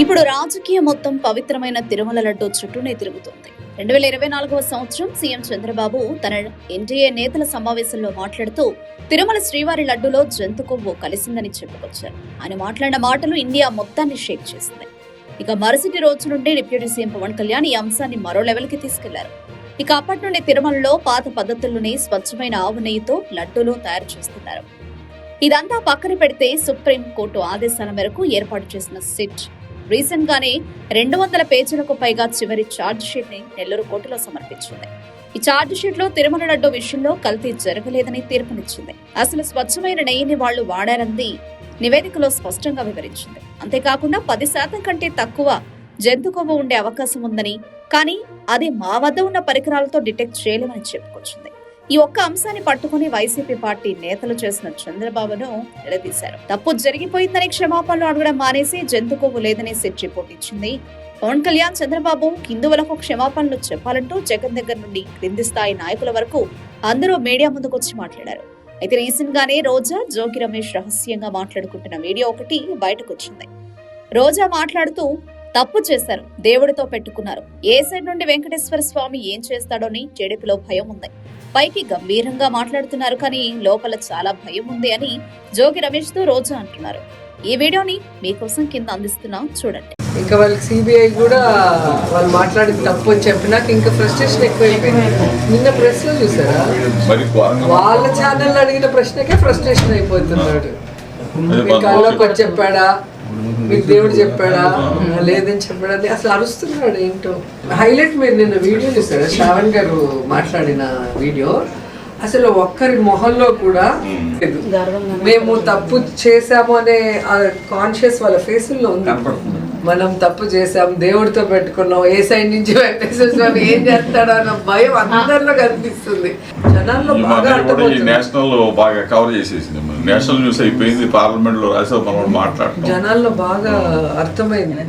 ఇప్పుడు రాజకీయం మొత్తం పవిత్రమైన తిరుమల లడ్డూ చుట్టూనే తిరుగుతోంది. 2024వ సంవత్సరం సీఎం చంద్రబాబు తన ఎన్డీఏ నేతల సమావేశంలో మాట్లాడుతూ తిరుమల శ్రీవారి లడ్డూలో జంతు కొవ్వు కలిసిందని చెప్పుకొచ్చారు. ఆయన మాట్లాడిన మాటలు ఇండియా మొత్తాన్ని షేక్ చేసింది. ఇక మరుసటి రోజు నుండి డిప్యూటీ సీఎం పవన్ కళ్యాణ్ ఈ అంశాన్ని మరో లెవెల్కి తీసుకెళ్లారు. ఇక అప్పటి నుండి తిరుమలలో పాత పద్ధతుల్లోనే స్వచ్ఛమైన ఆవు నెయ్యితో లడ్డూలు తయారు చేస్తున్నారు. ఇదంతా పక్కన పెడితే సుప్రీం కోర్టు ఆదేశాల మేరకు ఏర్పాటు చేసిన సిట్ రీసెంట్ గానే 200 పేజీలకు పైగా చివరి ఛార్జ్ షీట్ ని నెల్లూరు కోర్టులో సమర్పించింది. ఈ ఛార్జ్ షీట్ లో తిరుమల లడ్డూ విషయంలో కల్తీ జరగలేదని తీర్పునిచ్చింది. అసలు స్వచ్ఛమైన నెయ్యిని వాళ్లు వాడారని నివేదికలో స్పష్టంగా వివరించింది. అంతేకాకుండా 10% కంటే తక్కువ జంతు కొవ్వు ఉండే అవకాశం ఉందని, కానీ అది మా వద్ద ఉన్న పరికరాలతో డిటెక్ట్ చేయలేమని చెప్పుకొచ్చింది. ఈ ఒక్క అంశాన్ని పట్టుకుని వైసీపీ పార్టీ నేతలు చేసిన చంద్రబాబును నిలదీశారు. తప్పు జరిగిపోయిందని క్షమాపణలు అడగడం మానేసి జంతు కొవ్వు లేదని సిట్ రిపోర్ట్ ఇచ్చింది. పవన్ కళ్యాణ్ చంద్రబాబు హిందువులకు క్షమాపణలు చెప్పాలంటూ జగన్ దగ్గర నుండి క్రింది స్థాయి నాయకుల వరకు అందరూ మీడియా ముందుకొచ్చి మాట్లాడారు. అయితే రీసెంట్ గానే రోజా, జోగి రమేష్ రహస్యంగా మాట్లాడుకుంటున్న వీడియో ఒకటి బయటకొచ్చింది. రోజా మాట్లాడుతూ తప్పు చేశారు, దేవుడితో పెట్టుకున్నారు. ఏ సైడ్ నుండి వెంకటేశ్వర స్వామి ఏం చేస్తాడోని టీడీపీలో భయం ఉంది. పైకి గంభీరంగా మాట్లాడుతున్నారు, కానీ లోపల చాలా భయం ఉంది అని జోగి రమేష్ తో రోజా అంటున్నారు. ఈ వీడియోని మీకోసం కింద అందిస్తున్నా, చూడండి. ఇంకా వాళ్ళకి సిబిఐ కూడా వాళ్ళు మాట్లాడింది తప్పు అని చెప్పినాక ఇంకా ఫ్రస్ట్రేషన్ ఎక్కువైపోయింది. నిన్న ప్రెస్ లో చూసారా, వాళ్ళ ఛానల్ అడిగిన ప్రశ్నకే ఫ్రస్ట్రేషన్ అయిపోతున్నాడు. మీ కళ్ళకి వచ్చి చెప్పాడా, మీకు దేవుడు చెప్పాడా, లేదని చెప్పాడా అని అసలు అరుస్తున్నాడు. ఏంటో హైలైట్ మీరు నిన్న వీడియో చూసారా, శ్రావణ్ గారు మాట్లాడిన వీడియో. అసలు ఒక్కరి మొహంలో కూడా మేము తప్పు చేశాము అనే కాన్షియస్ వాళ్ళ ఫేసుల్లో ఉంది. మనం తప్పు చేసాం, దేవుడితో పెట్టుకున్నాం, ఏ సైడ్ నుంచి వెంకటేశ్వర స్వామి ఏం చేస్తాడో అన్న భయం అందరిలో కనిపిస్తుంది. జనాల్లో బాగా నేషనల్ బాగా కవర్ చేసేసింది, నేషనల్ న్యూస్ అయిపోయింది, పార్లమెంట్ లో రాసే మనం మాట్లాడుతున్నాం, జనాల్లో బాగా అర్థమైంది.